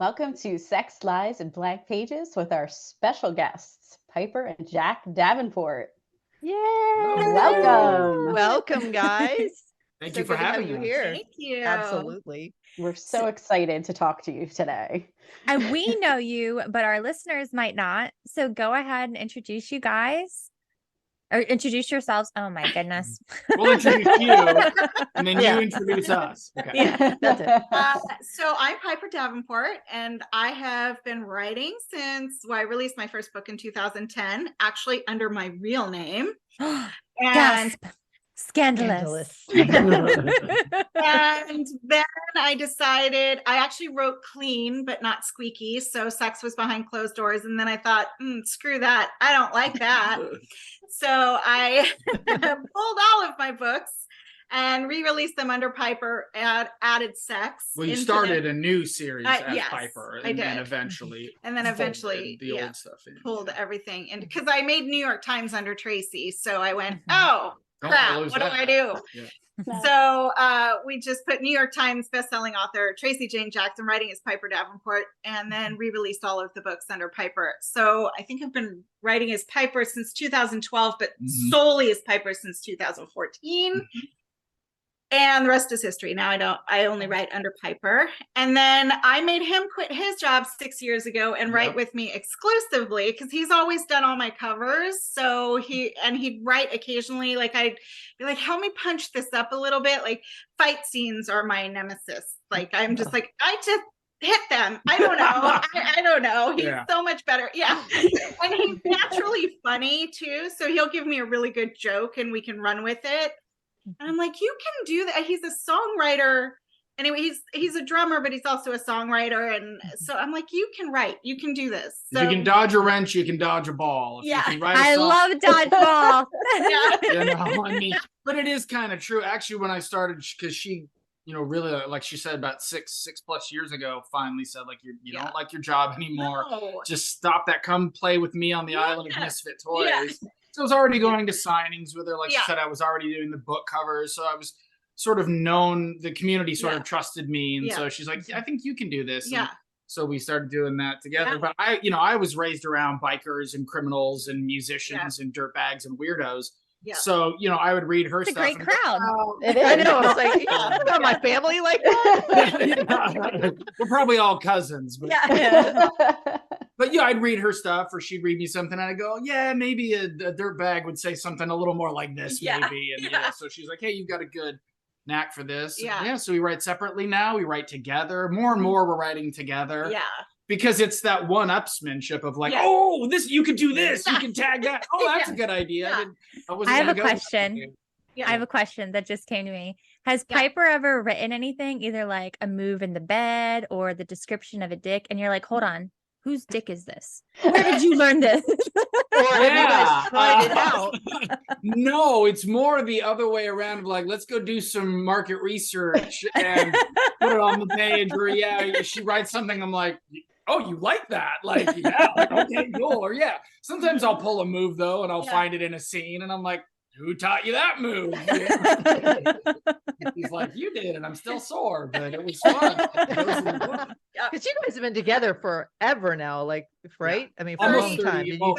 welcome to Sex, Lies, and Blank Pages with our special guests, Piper and Jack Davenport. Yay! Welcome. Welcome, guys. Thank So you for good to have having you us. here. Thank you. Absolutely. We're so excited to talk to you today. And we know you, but our listeners might not. So go ahead and introduce you guys. Or introduce yourselves. Oh my goodness. We'll introduce you, and then you introduce us. Okay. Yeah, that's it. So I'm Piper Davenport, and I have been writing since I released my first book in 2010, actually under my real name. And Gasp. Scandalous. and then I decided I actually wrote clean, but not squeaky. So sex was behind closed doors. And then I thought, screw that. I don't like that. So I pulled all of my books and re-released them under Piper, added sex. Well, you started a new series as yes, Piper, I and did. then eventually the old stuff in. pulled everything in because I made New York Times under Tracy. So I went, Don't crap, lose what that. do I do? Yeah. So we just put New York Times bestselling author Tracy Jane Jackson writing as Piper Davenport, and then re-released all of the books under Piper. So I think I've been writing as Piper since 2012, but solely as Piper since 2014. And the rest is history. Now I only write under Piper. And then I made him quit his job 6 years ago and write with me exclusively because he's always done all my covers. So he'd write occasionally, like I'd be like, help me punch this up a little bit. Like fight scenes are my nemesis. Like I'm just like, I just hit them. I don't know. I don't know. He's so much better. Yeah. And he's naturally funny too. So he'll give me a really good joke and we can run with it. And I'm like, you can do that. He's a songwriter. Anyway, he's a drummer, but he's also a songwriter. And so I'm like, you can write. You can do this. So, If you can dodge a wrench, you can dodge a ball. If you can write a I song, love dodgeball. you know, I mean, but it is kind of true. Actually, when I started, because she, really, like she said about six plus years ago, finally said, like, you don't like your job anymore. No. Just stop that. Come play with me on the island of misfit toys. So I was already going to signings with her. Like she said, I was already doing the book covers. So I was sort of known, the community sort of trusted me. And so she's like, I think you can do this. Yeah. And so we started doing that together. But I was raised around bikers and criminals and musicians and dirtbags and weirdos. Yeah. So, I would read her It's a stuff. great crowd. It is. I know. It's like, about my family like that. We're probably all cousins. But, but I'd read her stuff or she'd read me something and I'd go, maybe a dirtbag would say something a little more like this, maybe. And so she's like, hey, you've got a good knack for this. So we write separately now. We write together. More and more we're writing together. Yeah. Because it's that one-upsmanship of like, oh, this you could do this, you can tag that. Oh, that's a good idea. I have a question. I have a question that just came to me. Has Piper ever written anything, either like a move in the bed or the description of a dick, and you're like, hold on, whose dick is this? Where did you learn this? Or have you guys tried it out? No, it's more the other way around. Of like, let's go do some market research and put it on the page. Or she writes something. I'm like, oh, you like that? Like, okay, cool. Or sometimes I'll pull a move though, and I'll find it in a scene, and I'm like, who taught you that move? He's like, you did, and I'm still sore, but it was fun. Because you guys have been together forever now, like, right? I mean, for a long time. Did you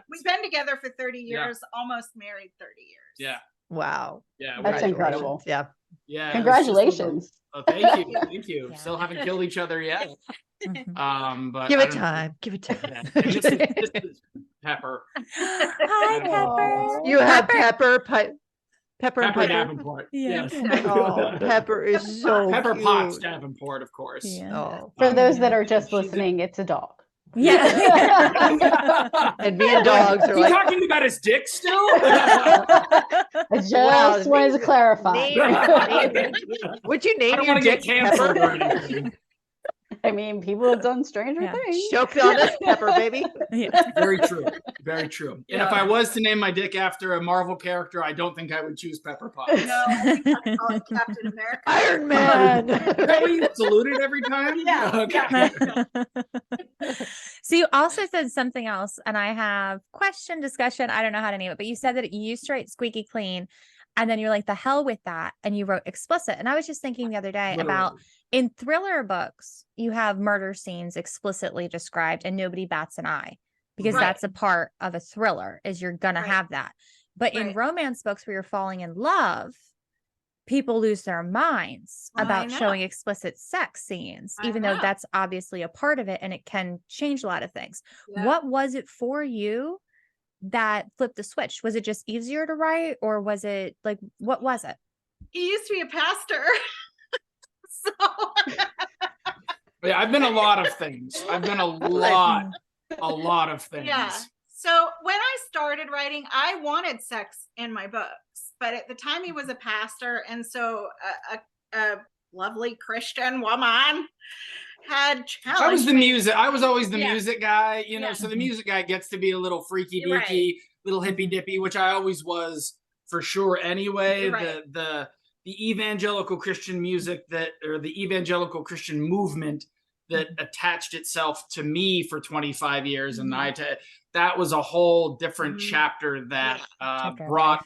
We've been together for 30 years, almost married 30 years. Yeah. Wow. Yeah. That's incredible. Yeah. Yeah. Congratulations. Oh, thank you. Thank you. Still haven't killed each other yet. But give it time. Give it time. This is Pepper. Hi, Pepper. You have Pepper and Piper. Davenport. Yeah. Yes. Oh, Pepper is so Pepper cute. Potts Davenport, of course. Yeah. Oh. For those that are just listening, it's a dog. Yeah. And me and dogs are He like talking about his dick still? I just wanted to clarify. Would you name I don't your want to get dick canceled Pepper? or anything. I mean, people have done stranger things. Choke on this Pepper, baby. Very true. Very true. And if I was to name my dick after a Marvel character, I don't think I would choose Pepper Potts. No, I think I'd call it Captain America. Iron Man. Is that what you saluted every time? Yeah. Okay. So you also said something else, and I have question, discussion. I don't know how to name it, but you said that you used to write squeaky clean. And then you're like, the hell with that. And you wrote explicit. And I was just thinking the other day about in thriller books, you have murder scenes explicitly described and nobody bats an eye because that's a part of a thriller is you're going to have that. But in romance books where you're falling in love, people lose their minds about showing explicit sex scenes, even though that's obviously a part of it and it can change a lot of things. Yeah. What was it for you that flipped the switch? Was it just easier to write or was it like, what was it? He used to be a pastor. So yeah, I've been a lot of things. I've been a lot of things. Yeah. So when I started writing, I wanted sex in my books, but at the time he was a pastor. And so a lovely Christian woman had challenged I was the music. I was always the music guy, you know, so the music guy gets to be a little freaky deaky, little hippy dippy, which I always was for sure anyway. The evangelical Christian music or the evangelical Christian movement that attached itself to me for 25 years. And that was a whole different chapter that brought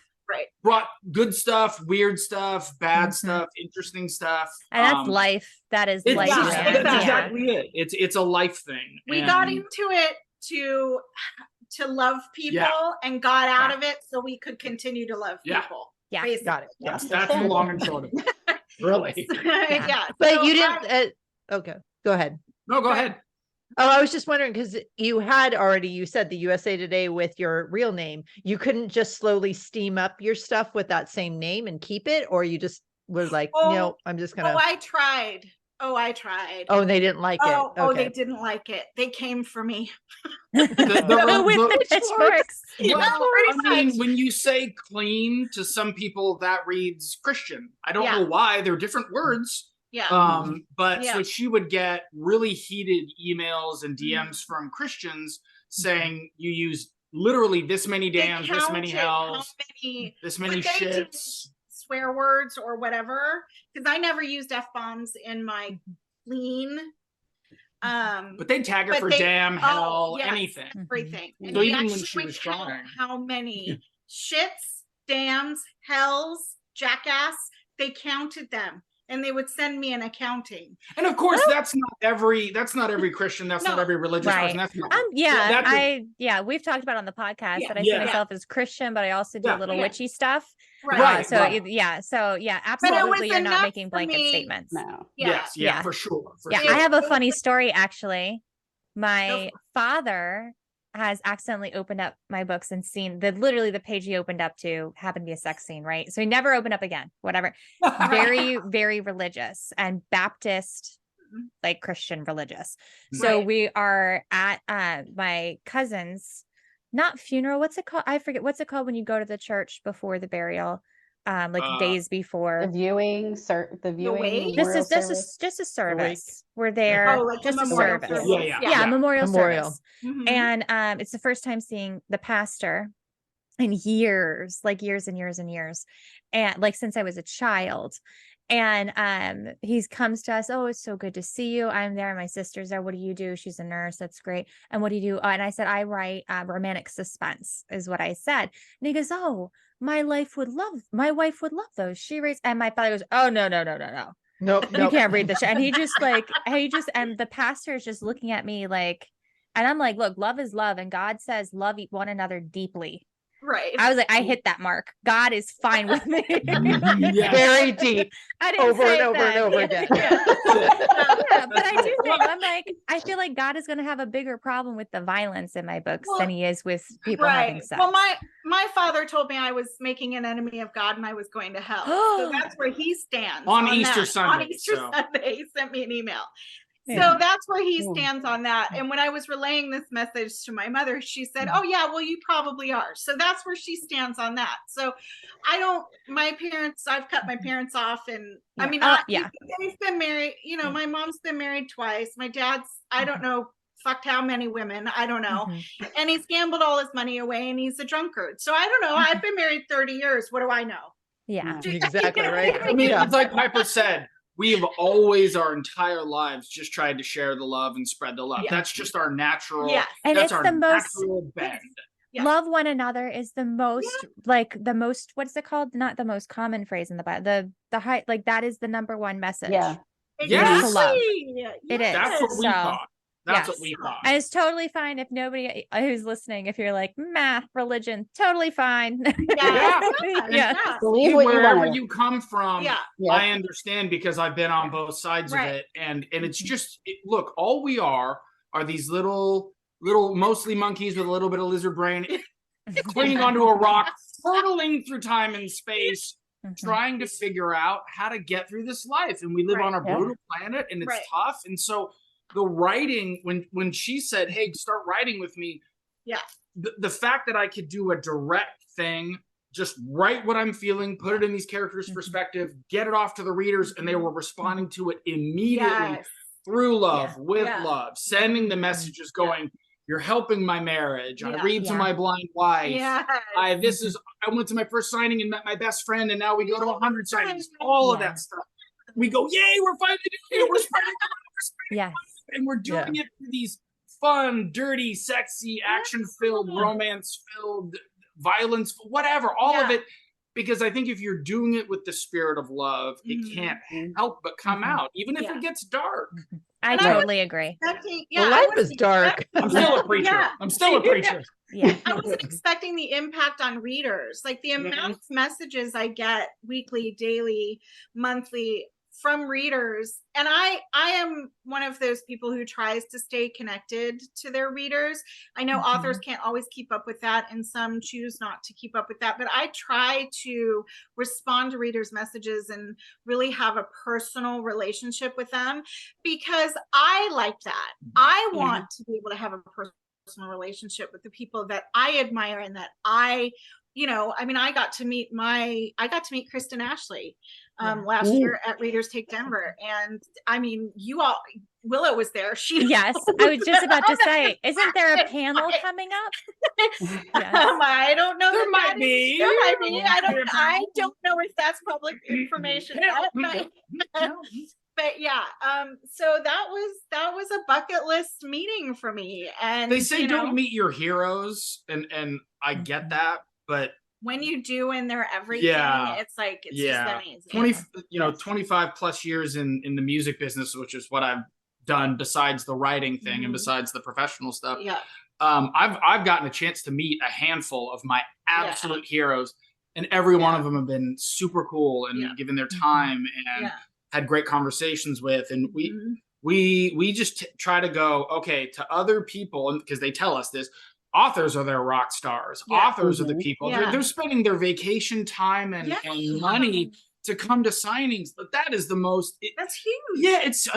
good stuff, weird stuff, bad stuff, interesting stuff. And that's life. That is life. That's exactly it. It's a life thing. We got into it to love people and got out of it so we could continue to love people. Yeah, basically. Got it. That's the long and short of it. Really. But so you didn't. Okay, go ahead. No, go ahead. Oh, I was just wondering because you had already, you said the USA Today with your real name. You couldn't just slowly steam up your stuff with that same name and keep it, or you just were like, no, I'm just gonna. I tried. Oh, they didn't like it. Oh, they didn't like it. They came for me. With pitchforks. Well, I mean, when you say clean, to some people that reads Christian. I don't know why. They're different words. Yeah. So she would get really heated emails and DMs from Christians saying you use literally this many damns, this many hells, this many shits. Swear words or whatever, because I never used F-bombs in my clean. But they tag her for damn, hell, anything. Everything. And so even when she was trying. How many shits, dams, hells, jackass, they counted them. And they would send me an accounting. And of course, that's not every Christian. That's not every religious person. That's not, we've talked about on the podcast that I see myself as Christian, but I also do a little witchy stuff. Right. Absolutely, you're not making blanket statements. No. For sure. I have a funny story actually. My father has accidentally opened up my books and seen literally the page he opened up to happened to be a sex scene, right? So he never opened up again, whatever. Very, very religious and Baptist, like Christian religious. So we are at my cousin's, not funeral. What's it called? I forget. What's it called when you go to the church before the burial? Days before the viewing. This is just a service. We're there, just a service. Memorial service. Mm-hmm. And it's the first time seeing the pastor in years, like years and years and years, and like since I was a child. And he comes to us. Oh, it's so good to see you. I'm there. My sister's there. What do you do? She's a nurse. That's great. And what do you do? And I said, I write romantic suspense is what I said. And he goes, oh, my wife would love those. She reads. And my father goes, oh, no. Nope. You can't read this. And and the pastor is just looking at me like, and I'm like, look, love is love. And God says, love one another deeply. Right. I was like, I hit that mark. God is fine with me. Very deep. I didn't over and over and over again. But I do think I'm like, I feel like God is going to have a bigger problem with the violence in my books than he is with people having sex. Well, my father told me I was making an enemy of God and I was going to hell. So that's where he stands on Easter Sunday. On Easter Sunday, he sent me an email. So that's where he stands on that. And when I was relaying this message to my mother, she said, oh yeah, well, you probably are. So that's where she stands on that. So I've cut my parents off, and I mean, they've been married, my mom's been married twice. My dad's, I don't know, fucked how many women, I don't know. And he's gambled all his money away and he's a drunkard. So I don't know. I've been married 30 years. What do I know? Yeah, exactly right. I mean, it's like Piper said, we have always our entire lives just tried to share the love and spread the love. That's just our natural, and that's it's our the natural bend. love one another is the most what is it called? Not the most common phrase in the Bible. The high, like that is the number one message. Yeah. Yes. To love. Yes. It is. That's what we So, thought. That's yes. what we thought. And it's totally fine if nobody who's listening, if you're like, religion, totally fine. Yeah. Believe what wherever you want. you come from, I understand because I've been on both sides of it. And it's just, look, all we are these little, mostly monkeys with a little bit of lizard brain, clinging onto a rock, hurtling through time and space, trying to figure out how to get through this life. And we live on a brutal planet, and it's tough. And so the writing, when she said, hey, start writing with me, the fact that I could do a direct thing, just write what I'm feeling, put it in these characters' perspective, get it off to the readers, and they were responding to it immediately through love, with love, sending the messages going, you're helping my marriage. I read to my blind wife. I went to my first signing and met my best friend, and now we go to 100 signings. All of that stuff. We go, yay, we're finally doing it. We're spreading love. And we're doing it through these fun, dirty, sexy, action-filled, romance-filled, violence, whatever, all of it. Because I think if you're doing it with the spirit of love, it can't help but come out, even if it gets dark. I totally agree. Life is dark. I'm still a preacher. I'm still a preacher. I wasn't expecting the impact on readers. Like the amount of messages I get weekly, daily, monthly from readers. And I am one of those people who tries to stay connected to their readers. I know authors can't always keep up with that, and some choose not to keep up with that, but I try to respond to readers' messages and really have a personal relationship with them, because I like that. I want to be able to have a personal relationship with the people that I admire and that I got to meet Kristen Ashley last year at Readers Take Denver. And I mean, Willow was there. Yes, I was just about to say, isn't there a panel coming up? I don't know. There might be. I don't know if that's public information yet, but so that was a bucket list meeting for me. And they say don't meet your heroes, and I get that, but when you do and they're everything, it's like it's just amazing. 25 plus years in the music business, which is what I've done besides the writing thing and besides the professional stuff. I've gotten a chance to meet a handful of my absolute heroes, and every one of them have been super cool and given their time and had great conversations with. And we just try to go, okay, to other people, and because they tell us this, authors are their rock stars. Authors are the people. They're spending their vacation time and money to come to signings. But that is the most. That's huge. Yeah, it's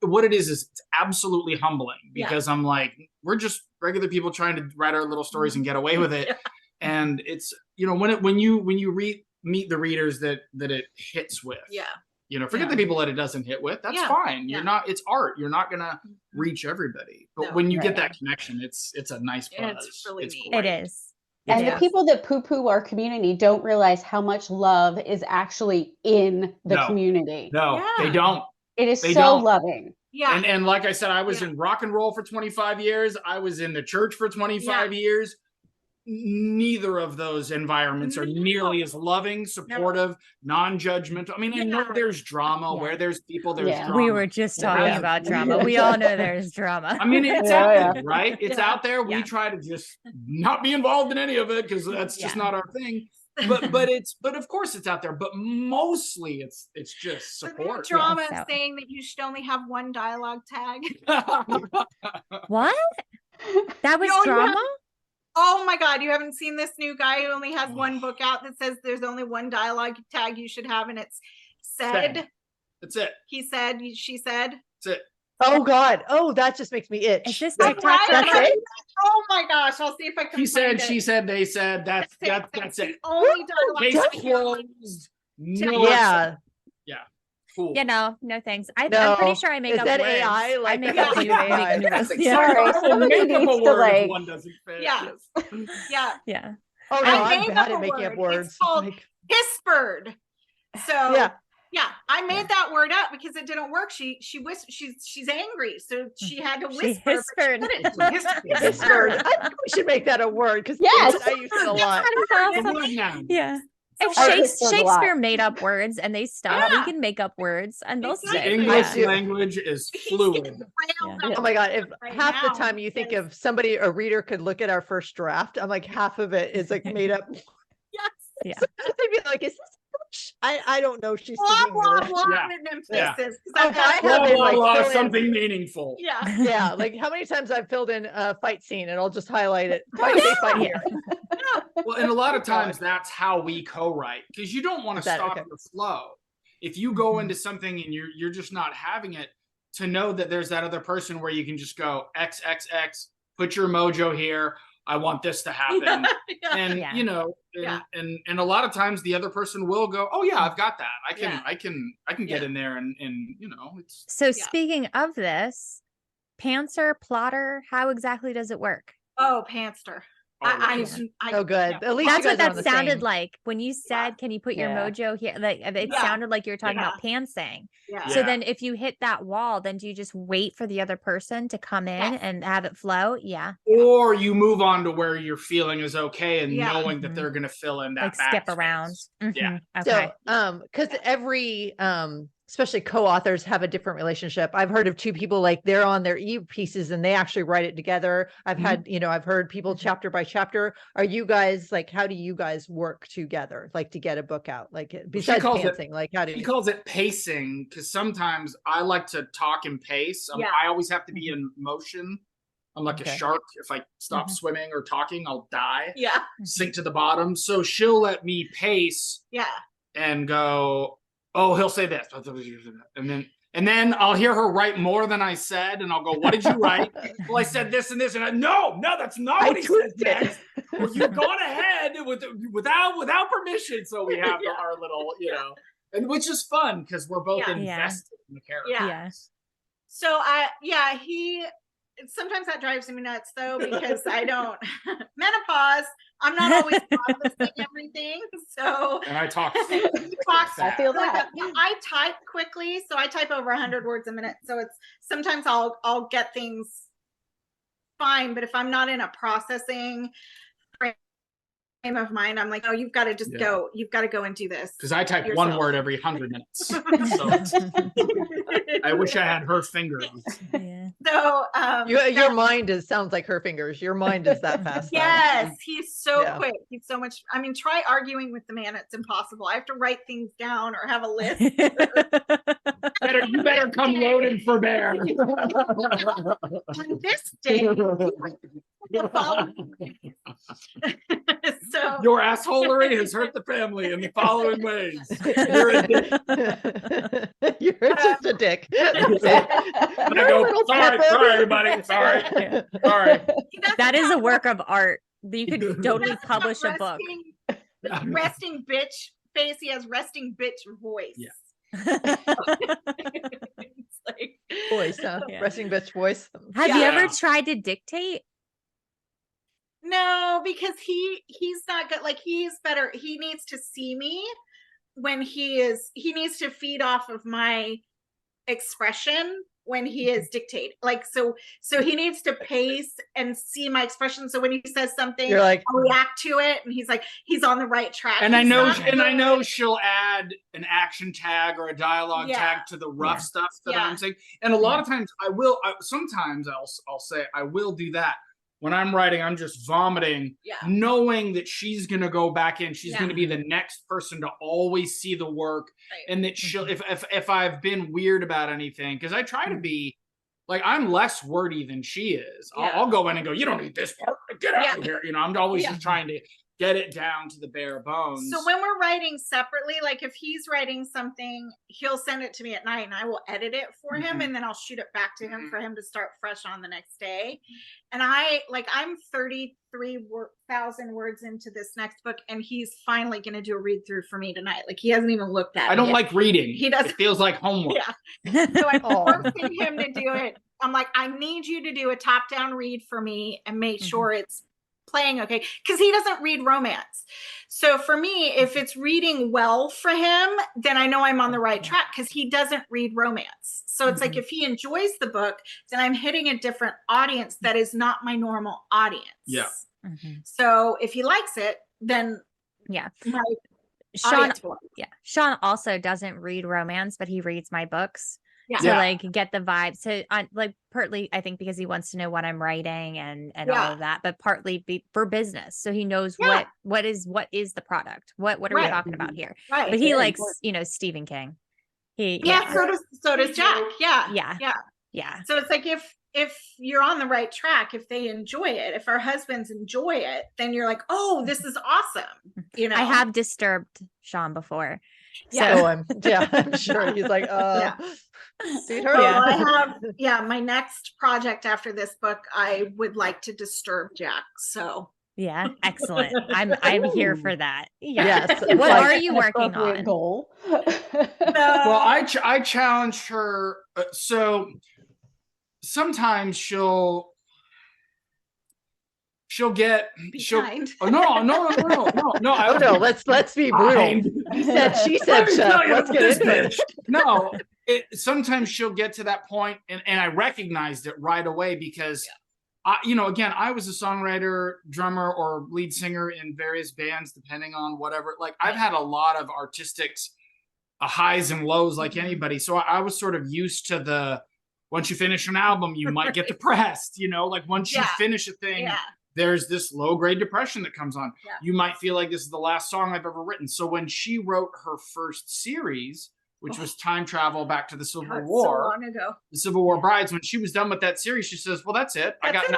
what it is it's absolutely humbling, because I'm like, we're just regular people trying to write our little stories and get away with it. And it's when you meet the readers that it hits with. Forget the people that it doesn't hit with. That's fine. You're not. It's art. You're not gonna reach everybody. But when you get that connection, it's a nice buzz. It's really neat. It is. And the people that poo-poo our community don't realize how much love is actually in the community. No, they don't. It is so loving. Yeah. And like I said, I was in rock and roll for 25 years. I was in the church for 25 years. Neither of those environments are nearly as loving, supportive, non-judgmental. I mean, I know there's drama where there's people, there's drama. We were just talking about drama. We all know there's drama. I mean, it's out there, right? It's out there. We try to just not be involved in any of it because that's just not our thing. But of course it's out there. But mostly it's just support. Drama saying that you should only have one dialogue tag. What? That was drama? Oh my God, you haven't seen this new guy who only has one book out that says there's only one dialogue tag you should have, and it's said. That's it. He said, she said. That's it. Oh God. Oh, that just makes me itch. Is this TikTok? That's it? Oh my gosh, I'll see if I can He said, find it. she said, they said, that's it. Only dialogue Case closed. No. Yeah. Cool. No thanks. I'm pretty sure I make up that words. AI? I make up new AI. words. Sorry, somebody Make up a needs to word if like. one doesn't fit. Yeah. Oh no, I I'm made bad up at a making word. up words. It's called Hispered. So Yeah, I made that word up because it didn't work. She's angry, so she had to whisper. She whispered. Whispered. I think we should make that a word because Yes. I use it a lot. Yeah. If I whispered a lot. Shakespeare made up words and they stuck, we can make up words and they'll The stick. English Yeah. language is fluid. Oh my God. If Right half the now, time you think of somebody, a reader could look at our first draft, I'm like, half of it is like made up. Yes. Yeah. They'd be like, is this I don't know. She's Blah speaking blah English. blah Yeah. written in Yeah. places. Oh, I have Blah, been, blah, like, blah, fill in- something meaningful. Yeah. Yeah, like how many times I've filled in a fight scene and I'll just highlight it. Fight here. Well, and a lot of times that's how we co-write, because you don't want to Is that stop okay? the flow. If you go into something and you're just not having it, to know that there's that other person where you can just go XXX, put your mojo here. I want this to happen. Yeah. And Yeah. you know, and, Yeah. and a lot of times the other person will go, oh yeah, I've got that. I can get Yeah. in there and you know, it's So Yeah. speaking of this, pantser, plotter, how exactly does it work? Oh, pantster. Oh, good. yeah. At least That's you what guys are on that the sounded same. like when you said, "Can you put your Yeah. mojo here?" Like it Yeah. sounded like you were talking Yeah. about pantsing. Yeah. So Yeah. then, if you hit that wall, then do you just wait for the other person to come in Yes. and have it flow? Yeah, or you move on to where your feeling is okay and Yeah. knowing that Mhm. they're going to fill in that like skip backspace. around. Yeah. Mhm. Okay. So, because every, especially co-authors have a different relationship. I've heard of two people like they're on their e-pieces and they actually write it together. I've had, I've heard people chapter by chapter. Are you guys like, how do you guys work together? Like to get a book out? Like besides calls it- pantsing, like how do He you? calls it pacing because sometimes I like to talk and pace. Yeah. I always have to be in motion. I'm like a Okay. shark. If I stop swimming or talking, I'll die, Yeah. sink to the bottom. So she'll let me pace Yeah. and go, oh, he'll say this. And then I'll hear her write more than I said. And I'll go, what did you write? Well, I said this and this. And no, that's not what he said. tweaked it. Next. Well, you've gone ahead without permission. So we have our little, and which is fun because we're both Yeah. invested in the character. Yeah. Yeah. So sometimes that drives me nuts though, because I don't menopause. I'm not always processing everything. So And I talk. I feel that. I type quickly, so I type over 100 words a minute. So it's sometimes I'll get things fine, but if I'm not in a processing frame of mind, I'm like, oh, you've got to just go. You've got to go and do this. Because I type one yourself. word every 100 minutes. So I wish I had her fingers. Yeah. So Your mind sounds like her fingers. Your mind is that fast. though. yes, he's so Yeah. quick. He's so much. I mean, try arguing with the man. It's impossible. I have to write things down or have a list. You better come loaded for bear. On this day, the following day. So Your assholery has hurt the family in the following ways. You're a dick. You're just a dick. And I go, sorry, everybody. Sorry. That is a work of art. You could totally publish a book. Resting bitch face. He has resting bitch voice. Yeah. It's like, Voice, huh? Yeah. Resting bitch voice. Have you ever Yeah. tried to dictate? no, because he's not good. Like he's better. He needs to see me when he needs to feed off of my expression when he is dictating. Like, so he needs to pace and see my expression. So when he says something, You're like, I'll react to it. And he's like, he's on the right track. And I He's know, not she'll add an action tag or a dialogue Yeah. tag to the rough Yeah. stuff that Yeah. I'm saying. And a lot of times sometimes I'll say I will do that. When I'm writing, I'm just vomiting, Yeah. knowing that she's going to go back in. She's Yeah. going to be the next person to always see the work. Right. And that she'll, if I've been weird about anything, because I try to be like, I'm less wordy than she is. Yeah. I'll go in and go, you don't need this part. Get out Yeah. of here. I'm always Yeah. just trying to get it down to the bare bones. So when we're writing separately, like if he's writing something, he'll send it to me at night and I will edit it for him Mhm. and then I'll shoot it back to him Mhm. for him to start fresh on the next day. And I'm 33,000 words into this next book and he's finally going to do a read through for me tonight. Like he hasn't even looked at it. I don't yet. like reading. He doesn't- It feels like homework. Yeah. So I'm Oh. forcing him to do it. I'm like, I need you to do a top down read for me and make sure it's playing okay, because he doesn't read romance. So for me, if it's reading well for him, then I know I'm on the right track, because he doesn't read romance. So it's like, if he enjoys the book, then I'm hitting a different audience that is not my normal audience. Yeah. So if he likes it, then yeah. my Sean, audience will. Sean also doesn't read romance, but he reads my books. Yeah. To like get the vibe. So like partly I think because he wants to know what I'm writing and all of that, but partly for business. So he knows what is the product. What are we talking about here? Right. But he likes, Stephen King. So does Jack. Yeah. So it's like, if you're on the right track, if they enjoy it, if our husbands enjoy it, then you're like, oh, this is awesome. I have disturbed Sean before. Yeah. So I'm sure he's like, sweetheart. Well, I have, my next project after this book, I would like to disturb Jack. So yeah, excellent. I'm here for that. Yes. What are you working on? Goal. Well, I challenged her. So sometimes she'll get kind. Oh, no. Let's be brutal. She said stuff. Let's get into it. No, sometimes she'll get to that point, and I recognized it right away because again, I was a songwriter, drummer, or lead singer in various bands, depending on whatever. Like, I've had a lot of artistic highs and lows like anybody. So I was sort of used to once you finish an album, you might get depressed, like once you finish a thing, there's this low grade depression that comes on. Yeah. You might feel like this is the last song I've ever written. So when she wrote her first series, which was time travel back to the Civil War, so long ago. The Civil War Brides, when she was done with that series, she says, well, that's it. I got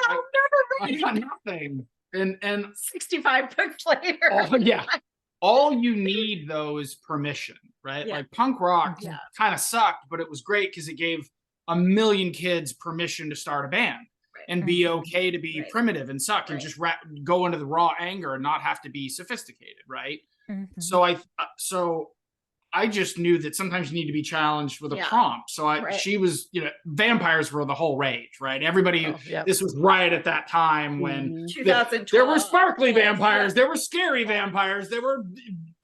nothing. And 65 books later. All you need, though, is permission, right? Like, punk rock kind of sucked, but it was great because it gave a million kids permission to start a band and be okay to be primitive and suck and just go into the raw anger and not have to be sophisticated, right? So I just knew that sometimes you need to be challenged with a prompt. So she was, vampires were the whole rage, right? Everybody, this was right at that time when there were sparkly vampires, there were scary vampires, there were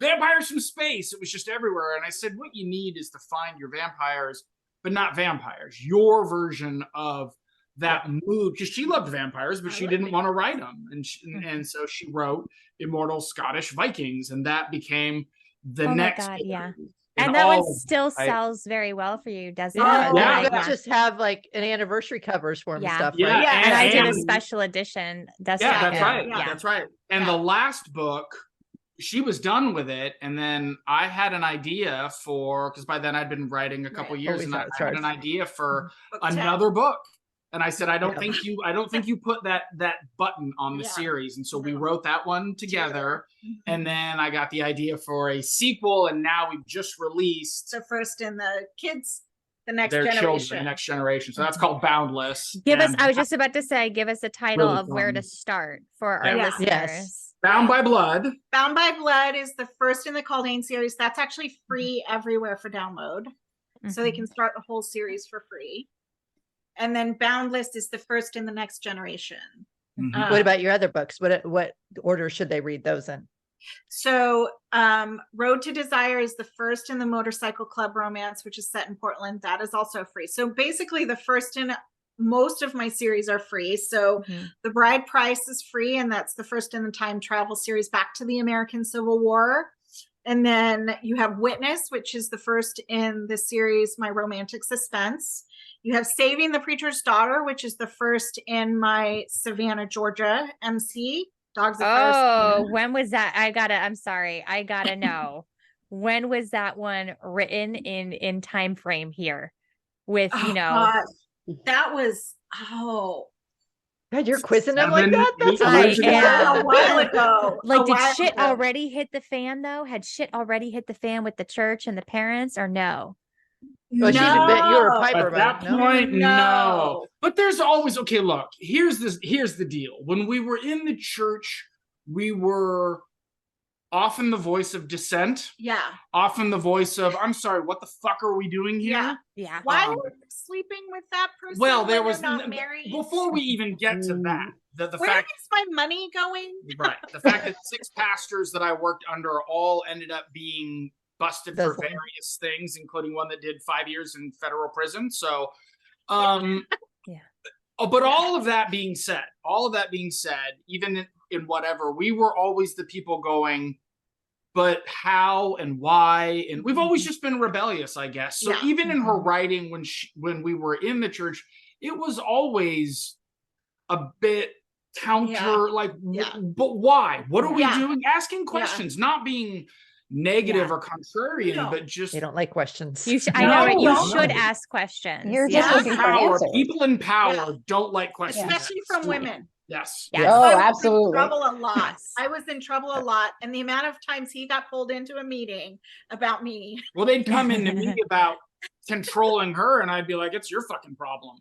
vampires from space. It was just everywhere. And I said, what you need is to find your vampires, but not vampires, your version of that mood, because she loved vampires, but she didn't want to write them. And so she wrote Immortal Scottish Vikings, and that became the next. God, and that one still sells very well for you, doesn't it? Yeah. Just have like an anniversary covers for him and stuff. Yeah. Right? And I did a special edition. That's right. That's right. And the last book, she was done with it, and then I had an idea because by then I'd been writing a couple years, and I had an idea for another book. And I said, I don't think you put that button on the series. And so we wrote that one together. And then I got the idea for a sequel, and now we've just released the first in the kids, the next generation. So that's called Boundless. I was just about to say, give us a title of where to start for our listeners. Yes. Bound by Blood. Bound by Blood is the first in the Caldane series. That's actually free everywhere for download. So they can start the whole series for free. And then Boundless is the first in the next generation. What about your other books? What order should they read those in? So Road to Desire is the first in the Motorcycle Club romance, which is set in Portland. That is also free. So basically the first in most of my series are free. So The Bride Price is free, and that's the first in the time travel series back to the American Civil War. And then you have Witness, which is the first in the series My Romantic Suspense. You have Saving the Preacher's Daughter, which is the first in my Savannah, Georgia MC. Dogs of Fire. When was that? I'm sorry. I gotta know. When was that one written in time frame here? With, that was, God, you're quizzing them like that? That's a while ago. Like, did shit already hit the fan, though? Had shit already hit the fan with the church and the parents, or no? Well, you were a Piper. At that point, no. But there's always, look, here's the deal. When we were in the church, we were often the voice of dissent. Yeah. Often the voice of, I'm sorry, what the fuck are we doing here? Yeah. Why were you sleeping with that person? Well, there was not married? Before we even get to that, the Where fact is my money going? right, the fact that 6 pastors that I worked under all ended up being busted for various things, including one that did 5 years in federal prison. So, but all of that being said, even in whatever, we were always the people going, but how and why? And we've always just been rebellious, I guess. So even in her writing, when we were in the church, it was always a bit counter, but why? What are we doing? Asking questions, not being negative or contrarian, but just they don't like questions. I know, right? You should ask questions. You're just looking for answers. People in power don't like questions, especially from women. Yes. Oh, absolutely. I was in trouble a lot. I was in trouble a lot, and the amount of times he got pulled into a meeting about me. Well, they'd come into me about controlling her, and I'd be like, "It's your fucking problem.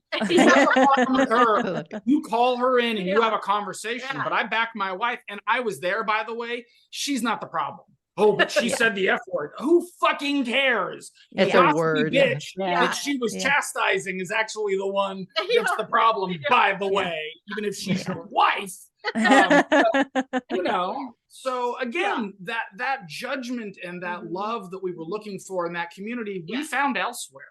You call her in and you have a conversation." But I back my wife, and I was there, by the way. She's not the problem. Oh, but she said the F word. Who fucking cares? It's a word. Bitch that she was chastising is actually the one that's the problem, by the way, even if she's your wife. You know, so again, that judgment and that love that we were looking for in that community, we found elsewhere.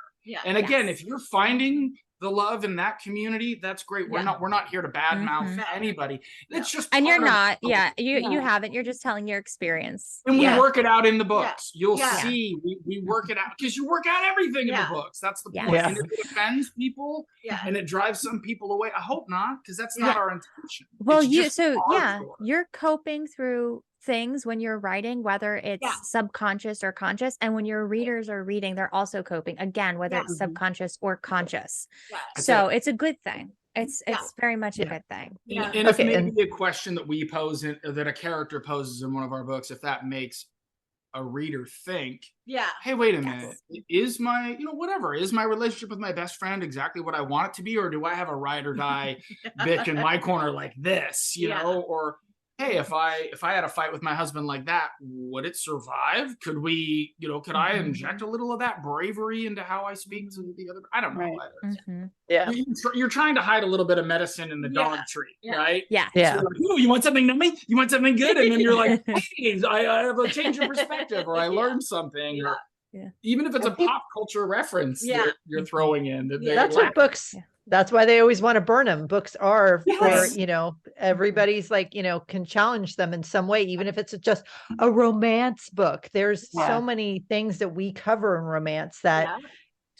And again, if you're finding the love in that community, that's great. We're not here to badmouth anybody. It's just, and you're not, you haven't, you're just telling your experience. And we work it out in the books. You'll see, we work it out, because you work out everything in the books. That's the point. And if it offends people and it drives some people away, I hope not, because that's not our intention. Well, you're coping through things when you're writing, whether it's subconscious or conscious, and when your readers are reading, they're also coping, again, whether it's subconscious or conscious. So it's a good thing. It's very much a good thing. And if maybe a question that we pose that a character poses in one of our books, if that makes a reader think, hey, wait a minute, is my relationship with my best friend exactly what I want it to be, or do I have a ride or die bitch in my corner like this, you know? Or hey, if I had a fight with my husband like that, would it survive? Could we, could I inject a little of that bravery into how I speak to the other? I don't know. You're trying to hide a little bit of medicine in the dog tree, right? So like, you want something nummy? You want something good? And then you're like, hey, I have a change of perspective, or I learned something. Or, even if it's a pop culture reference that you're throwing in. That's what books... That's why they always want to burn them. Books are for, everybody's like, can challenge them in some way, even if it's just a romance book. There's so many things that we cover in romance that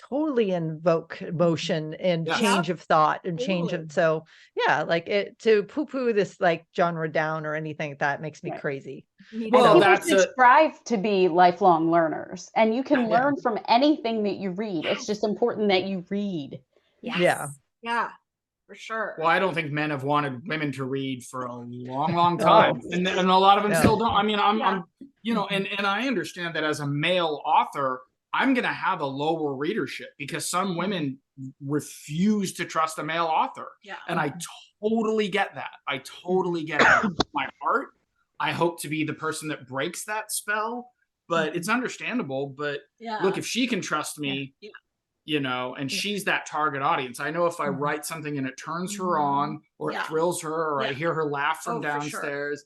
totally invoke emotion and change of thought and change of, so to poo-poo this like genre down or anything like that makes me crazy. Well, people should strive to be lifelong learners, and you can learn from anything that you read. It's just important that you read. Yeah, for sure. Well, I don't think men have wanted women to read for a long time, and a lot of them still don't. I mean, I'm and I understand that as a male author, I'm going to have a lower readership because some women refuse to trust a male author, and I totally get that. I totally get it. In my heart, I hope to be the person that breaks that spell, but it's understandable. But look, if she can trust me. And she's that target audience. I know if I write something and it turns her on, or it thrills her, or I hear her laugh from downstairs,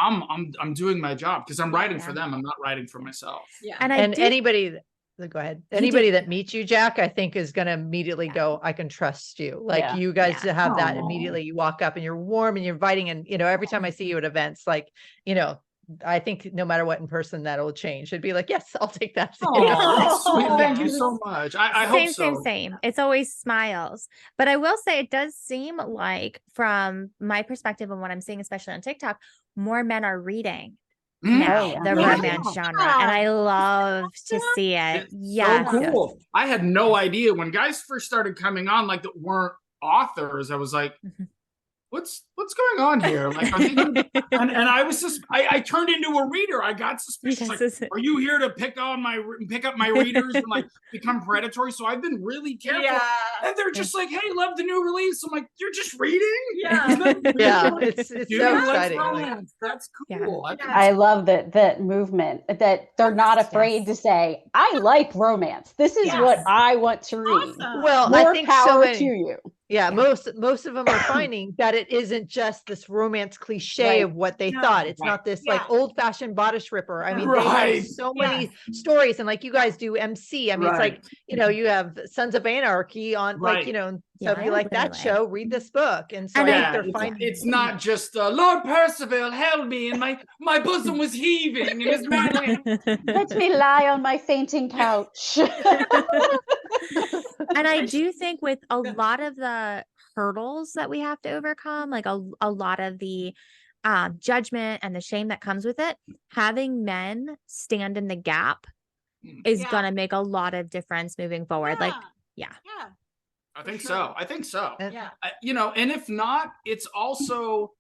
I'm doing my job, because I'm writing for them. I'm not writing for myself. And anybody, go ahead. Anybody that meets you, Jack, I think is going to immediately go, I can trust you. Like you guys have that immediately. You walk up and you're warm and you're inviting, and every time I see you at events, like I think no matter what in person, that'll change. It'd be like, yes, I'll take that. Thank you so much. I hope so. Same. It's always smiles. But I will say, it does seem like, from my perspective and what I'm seeing, especially on TikTok, more men are reading now the romance genre, and I love to see it. So cool. I had no idea when guys first started coming on, like, that weren't authors. I was like, what's going on here? Like, and I was just, I turned into a reader. I got suspicious. Like, are you here to pick up my readers and like become predatory? So I've been really careful. And they're just like, hey, love the new release. I'm like, you're just reading? It's so exciting. That's cool. I love that movement, that they're not afraid to say, I like romance. This is what I want to read. Awesome. Well, more I think power to you. Yeah, most of them are finding that it isn't just this romance cliche of what they thought. It's not this like old fashioned bodice ripper. I mean, they have so many stories, and like you guys do MC. I mean, it's like, you know, you have Sons of Anarchy on, like, you know, so if you like that show, read this book. And so I think they're finding it's not just Lord Percival held me and my bosom was heaving and his manly. Let me lie on my fainting couch. And I do think with a lot of the hurdles that we have to overcome, like a lot of the judgment and the shame that comes with it, having men stand in the gap is going to make a lot of difference moving forward. Like, I think so. I think so. Yeah. You know, and if not, it's also,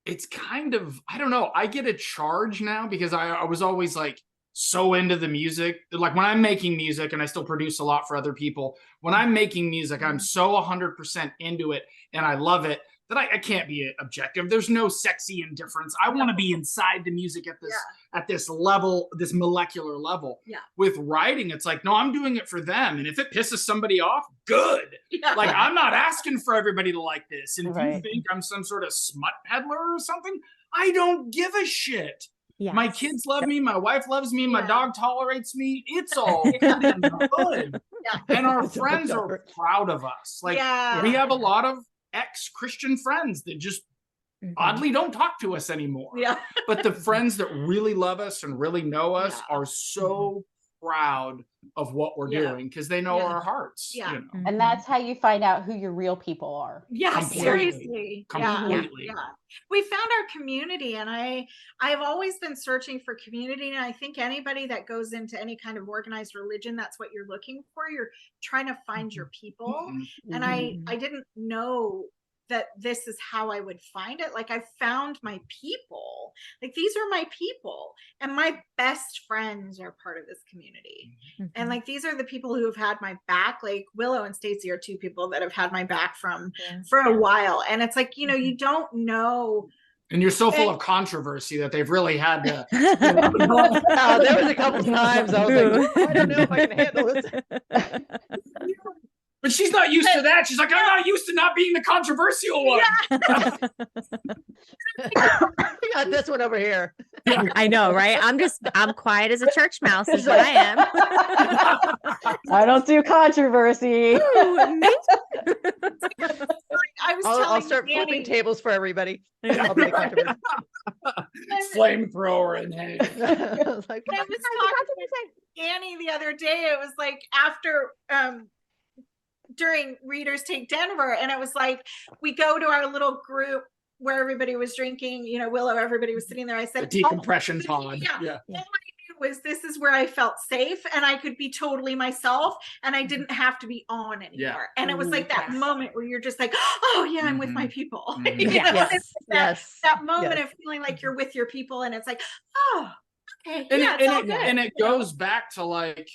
it's kind of, I don't know. I get a charge now because I was always like so into the music. Like when I'm making music, and I still produce a lot for other people, when I'm making music, I'm so 100% into it and I love it that I can't be objective. There's no sexy indifference. I want to be inside the music at this level, this molecular level. Yeah. With writing, it's like, no, I'm doing it for them. And if it pisses somebody off, good. Yeah. Like, I'm not asking for everybody to like this. And if you think I'm some sort of smut peddler or something, I don't give a shit. Yes. My kids love me. My wife loves me. My dog tolerates me. It's all good and good. And our friends are proud of us. Like, we have a lot of ex-Christian friends that just oddly don't talk to us anymore. Yeah. But the friends that really love us and really know us are so proud of what we're doing because they know our hearts. Yeah. You know? And that's how you find out who your real people are. Yeah, seriously. Completely. Yeah. We found our community, and I've always been searching for community. And I think anybody that goes into any kind of organized religion, that's what you're looking for. You're trying to find your people. And I didn't know that this is how I would find it. Like, I found my people. Like, these are my people, and my best friends are part of this community. And like, these are the people who have had my back. Like, Willow and Stacy are two people that have had my back for a while. And it's like, you know, you don't know. And you're so full of controversy that they've really had to. There was a couple times I was like, I don't know if I can handle this. But she's not used to that. She's like, I'm not used to not being the controversial one. We got this one over here. I know, right? I'm quiet as a church mouse is what I am. I don't do controversy. I'll start flipping tables for everybody. I'll be the controversy. Flamethrower in hand. I was talking to Annie the other day. It was like after during Readers Take Denver, and it was like, we go to our little group where everybody was drinking, you know, Willow, everybody was sitting there. I said, the decompression pod. Yeah. All I knew was this is where I felt safe and I could be totally myself and I didn't have to be on anymore. Yeah. And it was like that moment where you're just like, oh yeah, I'm with my people. That moment of feeling like you're with your people, and it's like, oh, okay. And it goes back to like,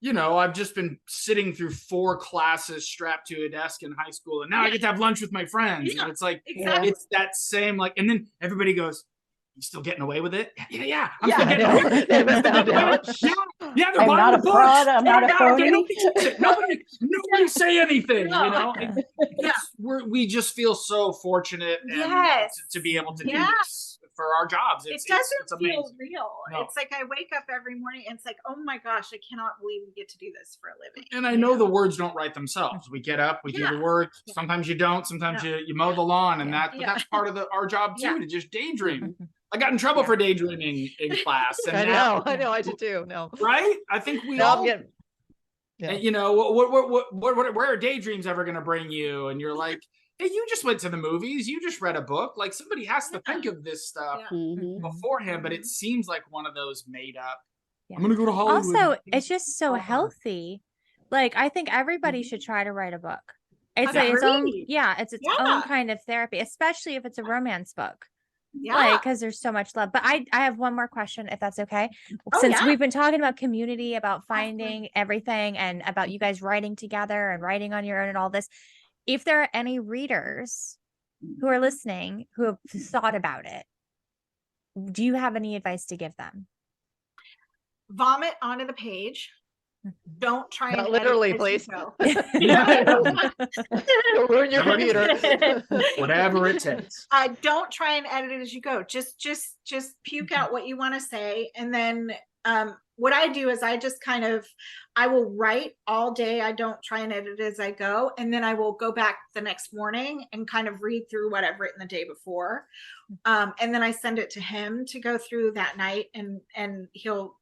you know, I've just been sitting through 4 classes strapped to a desk in high school, and now I get to have lunch with my friends. And it's like, it's that same, like, and then everybody goes, you still getting away with it? Yeah. I'm still getting away with it. Yeah, they're buying the books. I'm not a phony. Nobody say anything, you know? We just feel so fortunate to be able to do this for our jobs. It doesn't feel real. No. It's like I wake up every morning and it's like, oh my gosh, I cannot believe we get to do this for a living. And I know the words don't write themselves. We get up, we do the words. Sometimes you don't. Sometimes you mow the lawn, and that's part of our job too, to just daydream. I got in trouble for daydreaming in class. And I know, I did too. No, right? I think we all get. And, you know, where are daydreams ever going to bring you? And you're like, hey, you just went to the movies. You just read a book. Like, somebody has to think of this stuff beforehand, but it seems like one of those made up. I'm going to go to Hollywood. Also, it's just so healthy. Like, I think everybody should try to write a book. It's its own, it's its own kind of therapy, especially if it's a romance book. Like, because there's so much love. But I have one more question, if that's okay. Since we've been talking about community, about finding everything, and about you guys writing together and writing on your own and all this, if there are any readers who are listening who have thought about it, do you have any advice to give them? Vomit onto the page. Don't try and Not literally, edit as please. you go. You'll ruin your computer. Whatever it takes. Don't try and edit it as you go. Just puke out what you want to say. And then what I do is I will write all day. I don't try and edit as I go. And then I will go back the next morning and kind of read through what I've written the day before. And then I send it to him to go through that night, and he'll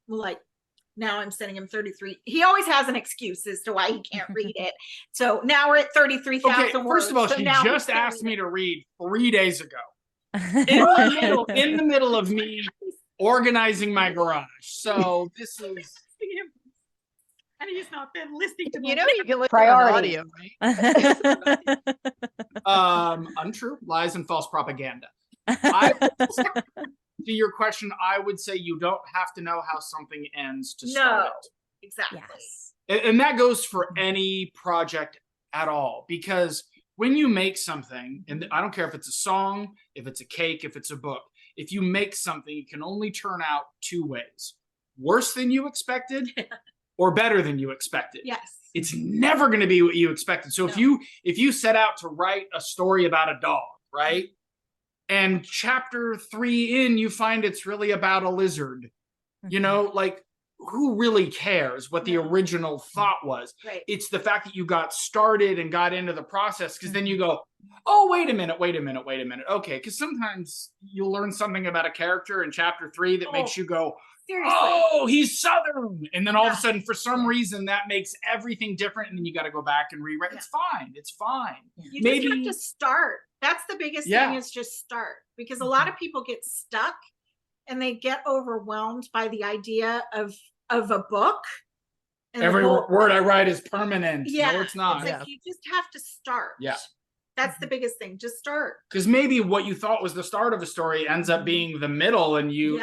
like, now I'm sending him 33. He always has an excuse as to why he can't read it. So now we're at 33,000 Okay, words. first of all, So she now just asked me to read 3 days ago. In the middle of me organizing my garage. So this is... And he's not been listening to me. You know, you can listen Priority. to audio, right? Untrue, lies, and false propaganda. To your question, I would say you don't have to know how something ends to start it. Exactly. Yes. And that goes for any project at all, because when you make something, and I don't care if it's a song, if it's a cake, if it's a book, if you make something, it can only turn out 2 ways: worse than you expected or better than you expected. Yes. It's never going to be what you expected. So if you set out to write a story about a dog, right? And chapter 3 in, you find it's really about a lizard. You know, like, who really cares what the original thought was? Right. It's the fact that you got started and got into the process, because then you go, oh, wait a minute. Okay, because sometimes you'll learn something about a character in chapter 3 that makes you go, Seriously. oh, he's Southern. And then all of a sudden, for some reason, that makes everything different. And then you got to go back and rewrite. It's fine. It's fine. You just have to start. That's the biggest thing, is just start. Because a lot of people get stuck and they get overwhelmed by the idea of a book. Every word I write is permanent. Yeah. No, it's not. It's like you just have to start. Yeah. That's the biggest thing. Just start. Because maybe what you thought was the start of a story ends up being the middle, and you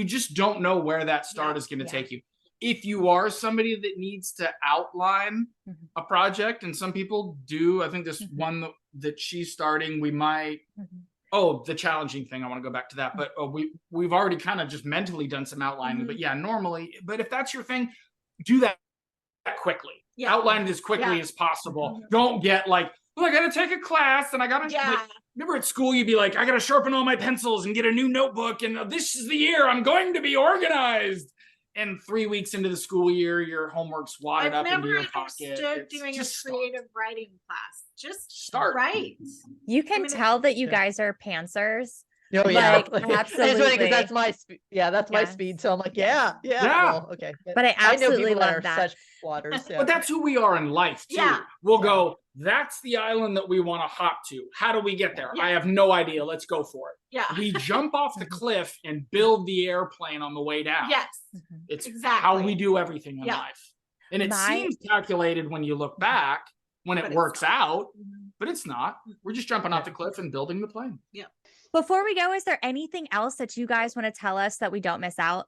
just don't know where that start is going to take you. If you are somebody that needs to outline a project, and some people do, I think this one that she's starting, we might, the challenging thing, I want to go back to that, but we've already kind of just mentally done some outlining, but normally, but if that's your thing, do that quickly. Outline it as quickly as possible. Don't get like, I got to take a class and I got to, remember at school, you'd be like, I got to sharpen all my pencils and get a new notebook. And this is the year I'm going to be organized. And 3 weeks into the school year, your homework's wadded up into your pocket. I've never understood doing a creative writing class. Just start. Write. You can tell that you guys are pantsers. Oh yeah, absolutely. Because that's my speed. Yeah, that's my speed. So I'm like, well, okay. But I absolutely love that. Such waters. Yeah. But that's who we are in life too. Yeah. We'll go, that's the island that we want to hop to. How do we get there? I have no idea. Let's go for it. Yeah. We jump off the cliff and build the airplane on the way down. Yes. It's exactly how we do everything in life. And it seems calculated when you look back, when it works out, but it's not. We're just jumping off the cliff and building the plane. Yeah. Before we go, is there anything else that you guys want to tell us that we don't miss out?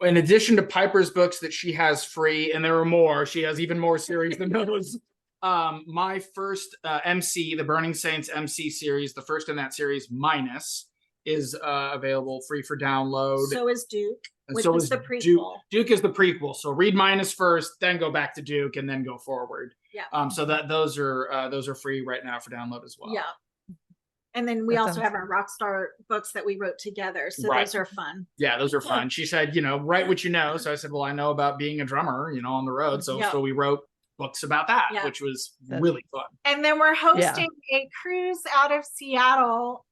In addition to Piper's books that she has free, and there are more, she has even more series than those. My first MC, the Burning Saints MC series, the first in that series, Minus, is available free for download. So is Duke. And so is the prequel. Duke is the prequel. So read Minus first, then go back to Duke, and then go forward. Yeah. So those are free right now for download as well. Yeah. And then we also have our Rockstar books that we wrote together. So those are fun. Yeah, those are fun. She said, write what you know. So I said, well, I know about being a drummer, on the road. So we wrote books about that, which was really fun. And then we're hosting a cruise out of Seattle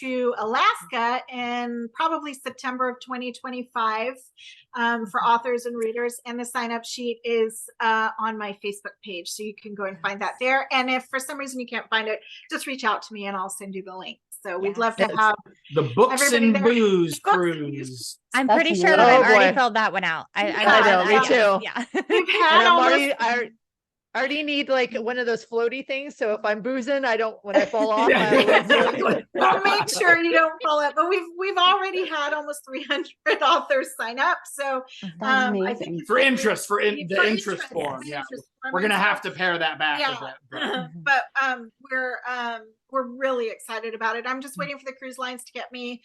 to Alaska in probably September of 2025 for authors and readers. And the sign-up sheet is on my Facebook page. So you can go and find that there. And if for some reason you can't find it, just reach out to me and I'll send you the link. So we'd love to have the Books and Booze cruise. I'm pretty sure that I've already filled that one out. I know, me too. Yeah. We've had I already need like one of those floaty things. So if I'm boozing, when I fall off, Exactly. I'll make sure you don't fall out. But we've already had almost 300 authors sign up. So That's I amazing. think For interest, the interest yes, form. the Yeah. interest form. We're going to And so- have to pare that back a bit. but we're really excited about it. I'm just waiting for the cruise lines to get me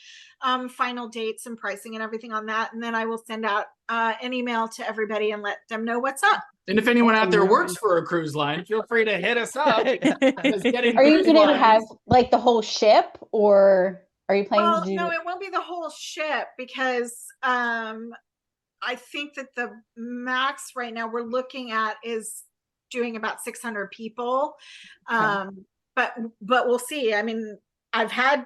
final dates and pricing and everything on that, and then I will send out an email to everybody and let them know what's up. And if anyone out there works for a cruise line, feel free to hit us up. Are you going to have like the whole ship, or are you planning to do? No, it won't be the whole ship, because I think that the max right now we're looking at is doing about 600 people. Okay. But we'll see. I mean, I've had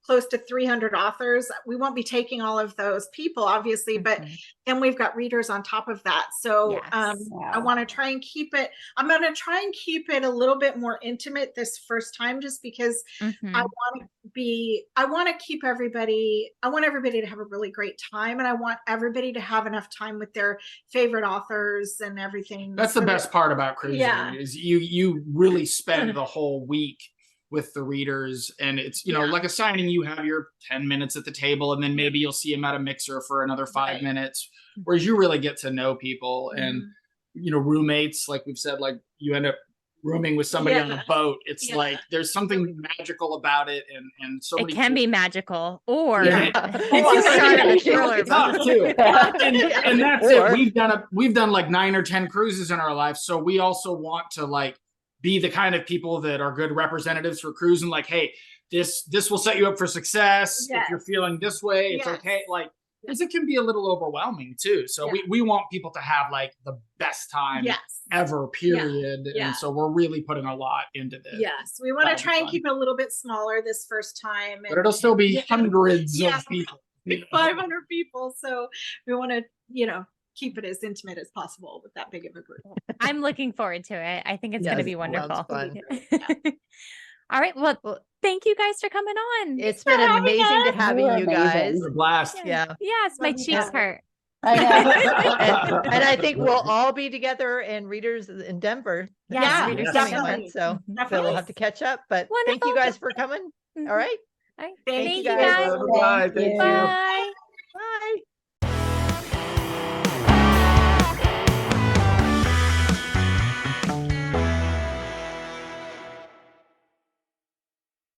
close to 300 authors. We won't be taking all of those people, obviously, but then we've got readers on top of that. So I want to try and keep it. I'm going to try and keep it a little bit more intimate this first time, just because I want to keep everybody. I want everybody to have a really great time, and I want everybody to have enough time with their favorite authors and everything. That's the best part about cruising is you really spend the whole week with the readers, and it's like a signing, you have your 10 minutes at the table, and then maybe you'll see them at a mixer for another 5 minutes, whereas you really get to know people. And roommates, like we've said, like you end up rooming with somebody on a boat. It's like there's something magical about it, and so it can be magical, or it's tough too. And that's it. We've done like 9 or 10 cruises in our life, so we also want to like be the kind of people that are good representatives for cruising. Like, hey, this will set you up for success. If you're feeling this way, it's okay. Like, because it can be a little overwhelming too. So we want people to have like the best time ever, period. And so we're really putting a lot into this. Yes, we want to try and keep it a little bit smaller this first time. But it'll still be hundreds of people. 500 people. So we want to, keep it as intimate as possible with that big of a group. I'm looking forward to it. I think it's going to be wonderful. Fun. All right. Well, thank you guys for coming on. It's been amazing to having you guys. It's a blast. Yeah. Yes, my cheeks hurt. and I think we'll all be together in Readers in Denver. Readers definitely. So we'll have to catch up. But thank you guys for coming. All right. Thank you guys. guys. Bye. Thank you. Bye.